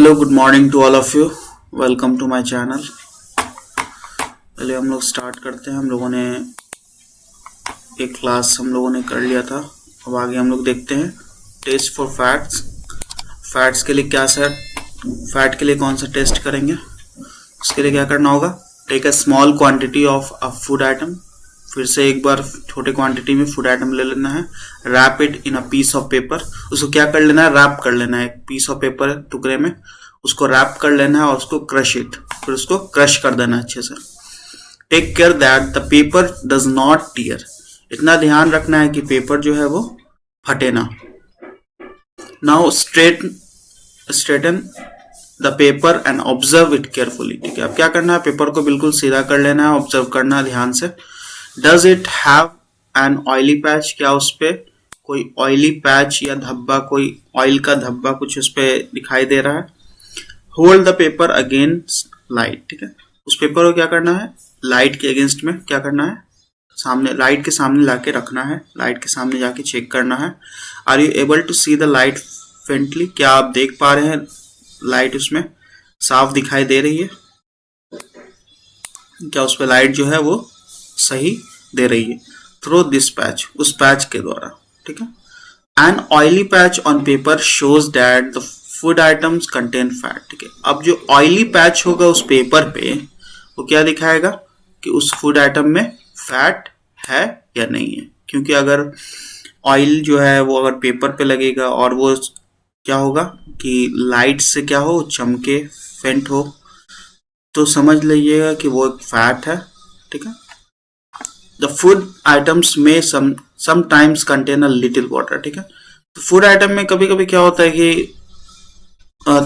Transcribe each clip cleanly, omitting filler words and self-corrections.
Hello good morning to all of you. Welcome to my channel. पहले हम लोग start करते हैं। हम लोगों ने एक क्लास कर लिया था। अब आगे हम लोग देखते हैं टेस्ट फॉर फैट्स। फैट्स के लिए क्या सर, फैट के लिए कौन सा टेस्ट करेंगे। उसके लिए क्या करना होगा, take a small quantity of a food item. फिर से एक बार छोटे क्वांटिटी में फूड आइटम ले लेना है। Wrap it in a piece of paper. उसको क्या कर लेना है, रैप कर लेना है। एक पीस ऑफ पेपर टुकड़े में उसको रैप कर लेना है और उसको क्रश इट, फिर उसको क्रश कर देना है अच्छे से। Take care that the paper does not tear. इतना ध्यान रखना है कि पेपर जो है वो फटे ना। Now straighten the paper and observe it carefully. ठीक है, अब क्या करना है, पेपर को बिल्कुल सीधा कर लेना है, ऑब्जर्व करना है ध्यान से। Does it have an oily patch. क्या उस पे कोई ऑयली पैच या धब्बा, कोई ऑयल का धब्बा कुछ उस पे दिखाई दे रहा है। Hold the paper against light. ठीक है, उस पेपर को क्या करना है, लाइट के अगेंस्ट में क्या करना है, सामने लाइट के सामने लाके रखना है। लाइट के सामने जाके चेक करना है। Are you able to see the light faintly. क्या आप देख पा रहे हैं लाइट उसमें साफ दिखाई दे रही है। क्या उस पे लाइट जो है वो सही दे रही है। थ्रो दिस पैच, उस पैच के द्वारा। ठीक है, an oily patch on paper shows that the food items contain fat. ठीक है, अब जो ऑयली पैच होगा उस पेपर पे वो क्या दिखाएगा कि उस फूड आइटम में फैट है या नहीं है। क्योंकि अगर ऑयल जो है वो अगर पेपर पे लगेगा और वो क्या होगा कि लाइट से क्या हो, चमके, फेंट हो, तो समझ लीजिएगा कि वो एक फैट है। ठीक है, द फूड आइटम्स में sometimes contain a little water. ठीक है, तो फूड आइटम में कभी कभी क्या होता है कि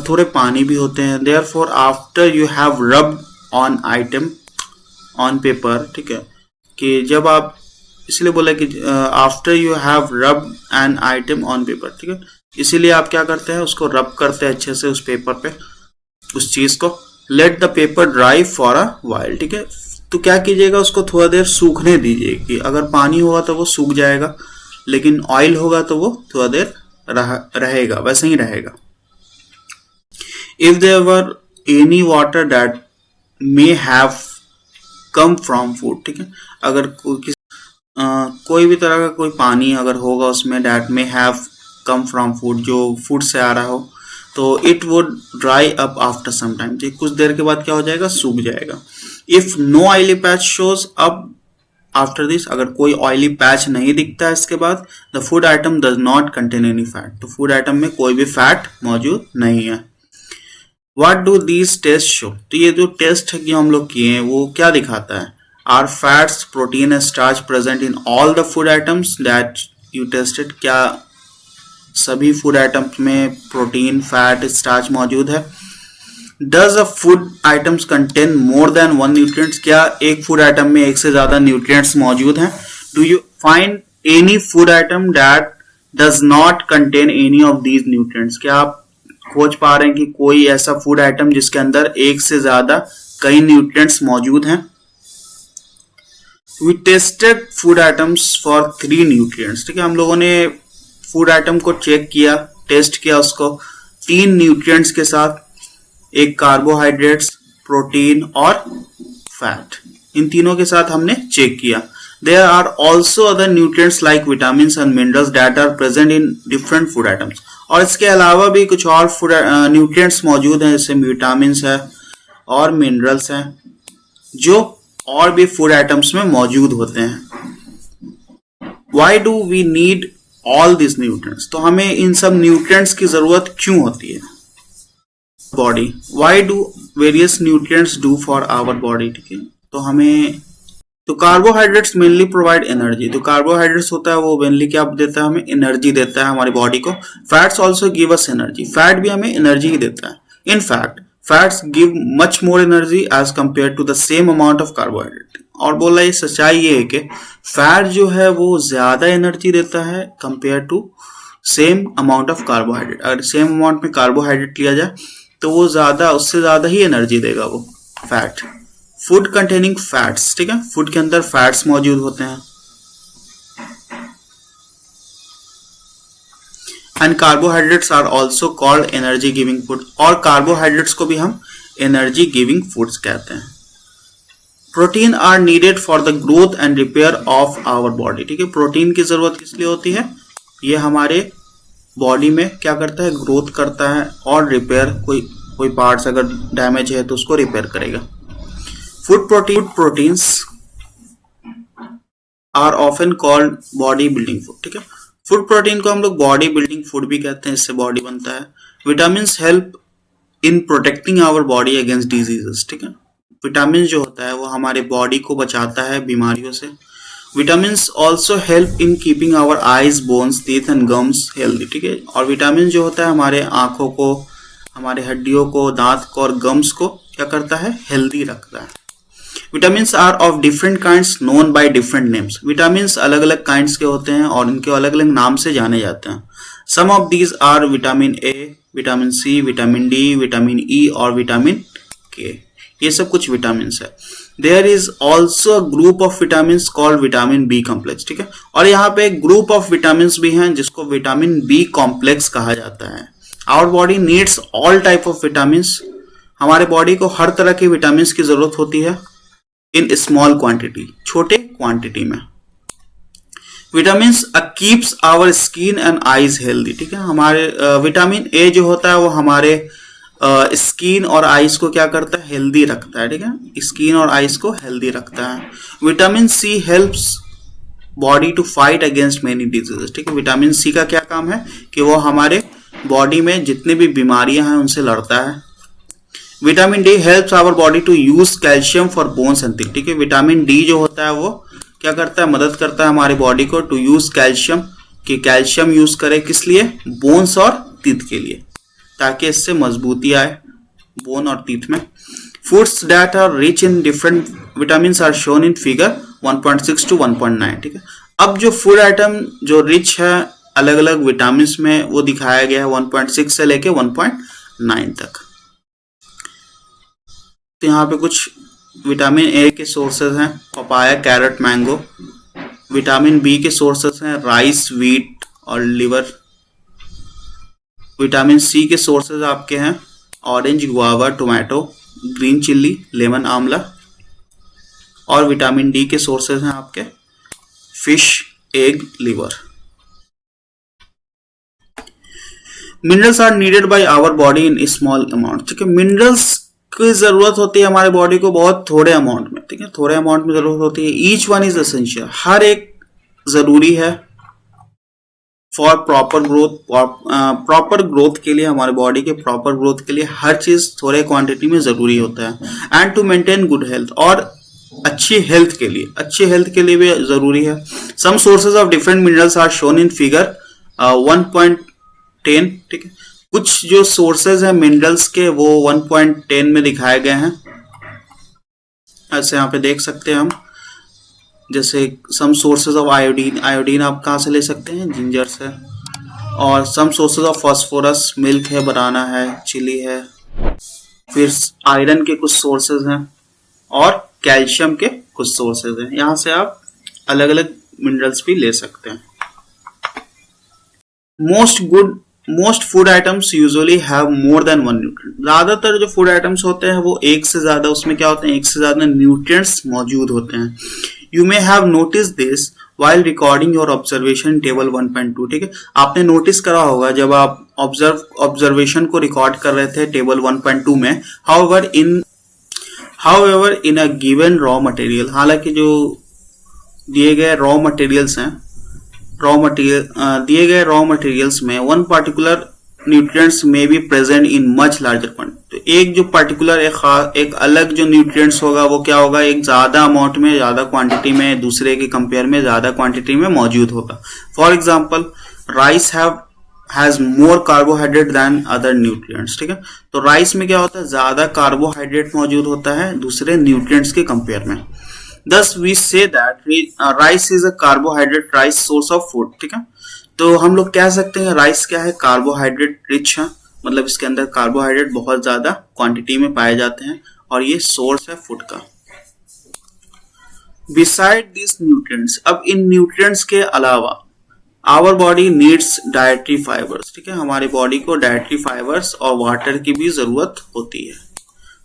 थोड़े पानी भी होते हैं। Therefore after you have rubbed on item on paper. ठीक है, कि जब आप, इसलिए बोला कि after you have rubbed an item on paper. ठीक है, इसीलिए आप क्या करते हैं, उसको रब करते हैं अच्छे से उस पेपर पे, उस चीज को। Let the paper dry for a while. ठीक है, तो क्या कीजिएगा, उसको थोड़ा देर सूखने दीजिए। कि अगर पानी होगा तो वो सूख जाएगा, लेकिन ऑयल होगा तो वो थोड़ा देर रहेगा, वैसे ही रहेगा। If there were any water that may have come from food. ठीक है, अगर कोई भी तरह का कोई पानी अगर होगा उसमें, that may have come from food, जो फूड से आ रहा हो, तो it would dry up after some time. कुछ देर के बाद क्या हो जाएगा, सूख जाएगा। If no oily patch shows up after this, अगर कोई ऑयली पैच नहीं दिखता है इसके बाद, the food item does not contain any fat, तो फूड आइटम में कोई भी फैट मौजूद नहीं है। What do these test show, तो ये जो टेस्ट है हम लोग किए हैं वो क्या दिखाता है, are fats protein and starch present in all the food items that you tested. क्या सभी फूड आइटम्स में प्रोटीन, फैट, स्टार्च मौजूद है। Does a food items contain more than one nutrients, क्या एक फूड आइटम में एक से ज्यादा न्यूट्रिएंट्स मौजूद हैं। Do you find any food item that does not contain any of these nutrients, क्या आप खोज पा रहे हैं कि कोई ऐसा फूड आइटम जिसके अंदर एक से ज्यादा कई न्यूट्रिएंट्स मौजूद हैं। We tested food items for 3 nutrients. ठीक है, हम लोगों ने फूड आइटम को चेक किया, टेस्ट किया उसको 3 न्यूट्रिएंट्स के साथ, एक कार्बोहाइड्रेट्स, प्रोटीन और फैट, इन तीनों के साथ हमने चेक किया। There are also other nutrients like vitamin and minerals that are present in different food items, और इसके अलावा भी कुछ और फूड न्यूट्रिएंट्स मौजूद हैं, जैसे विटामिन है और मिनरल्स हैं, जो और भी फूड आइटम्स में मौजूद होते हैं। Why do we need all this nutrients, तो हमें इन सब न्यूट्रिएंट्स की जरूरत क्यों होती है body. Why do various nutrients do for our body. ठीक है, तो हमें, तो कार्बोहाइड्रेट्स मेनली प्रोवाइड एनर्जी, तो कार्बोहाइड्रेट्स होता है वो मेनली क्या देता है, हमें एनर्जी देता है हमारी बॉडी को। Fats also give us energy, fat भी हमें एनर्जी ही देता है। In fact fats give much more energy as compare to the same amount of carbohydrate, और बोला ये सच्चाई ये है कि फैट जो है वो ज्यादा एनर्जी देता है compare to same amount of carbohydrate. अगर सेम अमाउंट में कार्बोहाइड्रेट लिया जाए तो वो ज्यादा, उससे ज्यादा ही एनर्जी देगा वो फैट। फूड कंटेनिंग फैट्स, ठीक है, फूड के अंदर फैट्स मौजूद होते हैं। And carbohydrates are also called energy giving food, और कार्बोहाइड्रेट्स को भी हम एनर्जी गिविंग फूड्स कहते हैं। Protein are needed for the growth and repair of our body, ठीक है। प्रोटीन की जरूरत किस लिए होती है? ये हमारे बॉडी में क्या करता है? ग्रोथ करता है और रिपेयर, कोई पार्ट्स अगर डैमेज है तो उसको रिपेयर करेगा। Food proteins are often called body building food, ठीक है। फूड प्रोटीन को हम लोग बॉडी बिल्डिंग फूड भी कहते हैं, इससे बॉडी बनता है। Vitamin help in protecting our body against diseases, ठीक है। विटामिन जो होता है वो हमारे बॉडी को बचाता है बीमारियों से। Vitamin also help in keeping our eyes, bones, teeth and gums healthy, ठीक है। और विटामिन जो होता है हमारे आंखों को, हमारे हड्डियों को, दांत को और गम्स को क्या करता है? हेल्दी रखता है। Vitamins are of different kinds known by different names. Vitamins अलग अलग काइंड्स के होते हैं और इनके अलग अलग नाम से जाने जाते हैं। Some of these are vitamin A, vitamin C, vitamin D, vitamin E और विटामिन के। ये सब कुछ विटामिन है। There is also group of vitamin called vitamin B complex, ठीक है। और यहाँ पे एक ग्रुप ऑफ विटामिन भी हैं जिसको विटामिन बी कॉम्प्लेक्स कहा जाता है। Our body needs all type of vitamin. हमारे बॉडी को हर तरह के विटामिन की जरूरत होती है इन स्मॉल क्वांटिटी, छोटे क्वांटिटी में। Vitamin keeps our skin and eyes healthy, ठीक है। हमारे विटामिन ए जो होता है वो हमारे स्किन और आईज को क्या करता है? हेल्दी रखता है, ठीक है। स्किन और आईज को हेल्दी रखता है। Vitamin C helps body to fight against many diseases, ठीक है। विटामिन सी का क्या काम है? कि वो हमारे बॉडी में जितने भी बीमारियां हैं उनसे लड़ता है। Vitamin D helps our body to use calcium for bones and teeth, ठीक है। विटामिन डी जो होता है वो क्या करता है? मदद करता है हमारी बॉडी को टू यूज कैल्शियम, कि कैल्शियम यूज करे किस लिए? बोन्स और टीथ के लिए, ताकि इससे मजबूती आए बोन और टीथ में। Foods that are rich in different vitamin are shown in figure 1.6 to 1.9, ठीक है। अब जो फूड आइटम जो रिच है अलग अलग विटामिन में वो दिखाया गया है 1.6 से लेके 1.9 तक। तो यहाँ पे कुछ विटामिन ए के सोर्सेज हैं, papaya, carrot, mango. Vitamin B के सोर्सेज हैं राइस, व्हीट और लिवर। विटामिन सी के सोर्सेज आपके हैं orange, guava, tomato, green chilli, lemon, आंवला। और विटामिन डी के सोर्सेज हैं आपके fish, egg, liver. Minerals are needed by our body in small amount, ठीक है। मिनरल्स की जरूरत होती है हमारे बॉडी को बहुत थोड़े अमाउंट में, ठीक है। थोड़े अमाउंट में जरूरत होती है। ईच वन इज एसेंशियल, हर एक जरूरी है for proper growth. Proper growth के लिए, हमारे बॉडी के प्रॉपर ग्रोथ के लिए हर चीज थोड़े क्वांटिटी में जरूरी होता है। And to maintain good health, और अच्छी हेल्थ के लिए भी जरूरी है। Some sources of different minerals are shown in figure 1.10, ठीक है। कुछ जो सोर्सेज हैं मिनरल्स के वो 1.10 में दिखाए गए हैं, ऐसे यहाँ पे देख सकते हैं हम। जैसे some sources of iodine, iodine आप कहाँ से ले सकते हैं? जिंजर से। और some sources of phosphorus, milk है, बनाना है, चिली है। फिर आयरन के कुछ सोर्सेज हैं और कैल्शियम के कुछ सोर्सेज हैं। यहाँ से आप अलग अलग मिनरल्स भी ले सकते हैं। Most food items usually have more than one nutrient. ज्यादातर जो फूड आइटम्स होते हैं वो एक से ज्यादा, उसमें क्या होते हैं? एक से ज्यादा न्यूट्रिएंट्स मौजूद होते हैं। You may have notice this while recording your observation table 1.2, ठीक है। आपने नोटिस करा होगा जब आप ऑब्जर्वेशन को रिकॉर्ड कर रहे थे टेबल 1.2 में। however in a given raw material, हालांकि जो दिए गए रॉ मटेरियल्स हैं, दिए गए रॉ मटेरियल्स में वन पर्टिकुलर न्यूट्रिएंट्स में be present in much larger quantity. तो एक जो पर्टिकुलर एक अलग जो न्यूट्रिएंट्स होगा वो क्या होगा? एक ज्यादा अमाउंट में, ज्यादा क्वांटिटी में, दूसरे के कंपेयर में ज्यादा क्वांटिटी में मौजूद होगा। For example rice has more carbohydrate than other nutrients, ठीक है। तो राइस में क्या होता है? ज्यादा कार्बोहाइड्रेट मौजूद होता है दूसरे न्यूट्रिएंट्स के कंपेयर में। Thus we say that rice is a carbohydrate rice source of food, ठीक है। तो हम लोग कह सकते हैं राइस क्या है? कार्बोहाइड्रेट रिच है, मतलब इसके अंदर कार्बोहाइड्रेट बहुत ज्यादा क्वांटिटी में पाए जाते हैं और ये सोर्स है फूड का। बिसाइड दिस न्यूट्रिएंट्स, अब इन न्यूट्रिएंट्स के अलावा our body needs dietary fibres, ठीक है, हमारी बॉडी को डाइटरी फाइबर्स और वाटर की भी जरूरत होती है।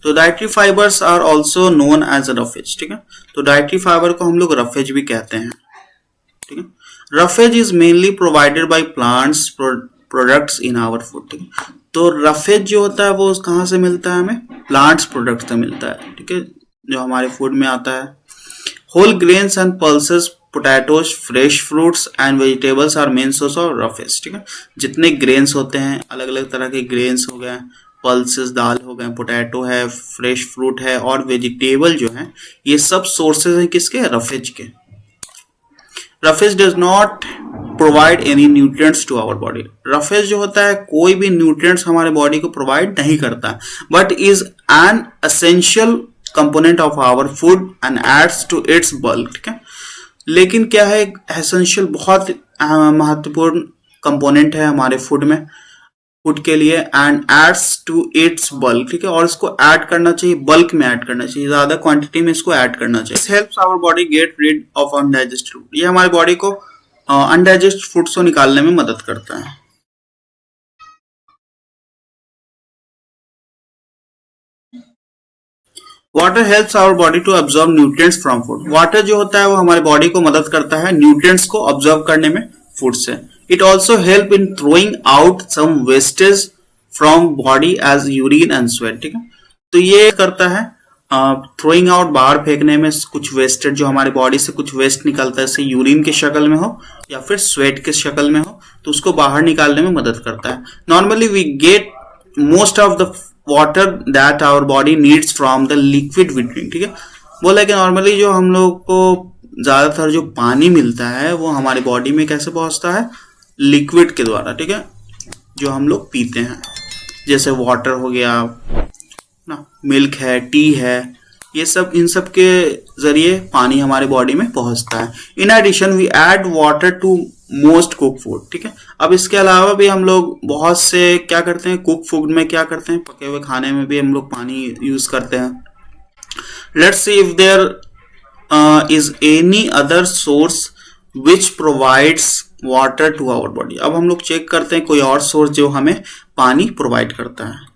तो dietary fibres are also known as roughage, ठीक है, तो डाइटरी फाइबर को हम लोग रफेज भी कहते हैं, ठीक है। Roughage is mainly provided by plants products in our food, ठीक है, तो रफेज जो होता है वो कहाँ से मिलता है, हमें प्लांट्स प्रोडक्ट से मिलता है, ठीक है, जो हमारे फूड में आता है। Whole grains and pulses, potatoes, fresh fruits and vegetables are main source of roughage, ठीक है, जितने ग्रेन्स होते हैं, अलग अलग तरह के ग्रेन्स हो गए, पल्सेस दाल हो गए, पोटैटो है, फ्रेश फ्रूट है और वेजिटेबल जो है, ये सब सोर्सेज हैं किसके, रफेज के। Roughage does not provide any nutrients to our body, roughage जो होता है कोई भी न्यूट्रिएंट्स हमारे बॉडी को प्रोवाइड नहीं करता, but is an essential component of our food and aids to its bulk, ठीक है, लेकिन क्या है, एसेंशियल बहुत महत्वपूर्ण कंपोनेंट है हमारे फूड में, फूड के लिए, and aids to its bulk, ठीक है, और इसको ऐड करना चाहिए, बल्क में ऐड करना चाहिए, ज्यादा क्वांटिटी में इसको ऐड करना चाहिए। This helps our body get rid of undigested food, ये हमारी बॉडी को अनडाइजेस्टेड फूड से निकालने में मदद करता है। Water helps our body to absorb nutrients from food, water जो होता है वो हमारे बॉडी को मदद करता है न्यूट्रिएंट्स को अब्सॉर्ब करने में फूड से। It also help in throwing out some wastage from body as urine and sweat, ठीक है, तो ये करता है थ्रोइंग आउट, बाहर फेंकने में कुछ वेस्टेज, जो हमारे बॉडी से कुछ वेस्ट निकलता है, जैसे यूरिन की शक्ल में हो या फिर स्वेट की शक्ल में हो, तो उसको बाहर निकालने में मदद करता है। Normally we get most of the water that our body needs from the liquid we drink, ठीक है, बोला कि नॉर्मली जो हम लोग को ज्यादातर जो पानी मिलता है वो हमारी बॉडी में कैसे पहुंचता है, लिक्विड के द्वारा, ठीक है, जो हम लोग पीते हैं, जैसे वाटर हो गया ना, मिल्क है, टी है, ये सब, इन सब के जरिए पानी हमारे बॉडी में पहुंचता है। In addition we add water to most cook food, ठीक है, अब इसके अलावा भी हम लोग बहुत से क्या करते हैं, कुक फूड में क्या करते हैं, पके हुए खाने में भी हम लोग पानी यूज करते हैं। Let's see if there is any other source which provides water to our body, अब हम लोग चेक करते हैं कोई और सोर्स जो हमें पानी प्रोवाइड करता है।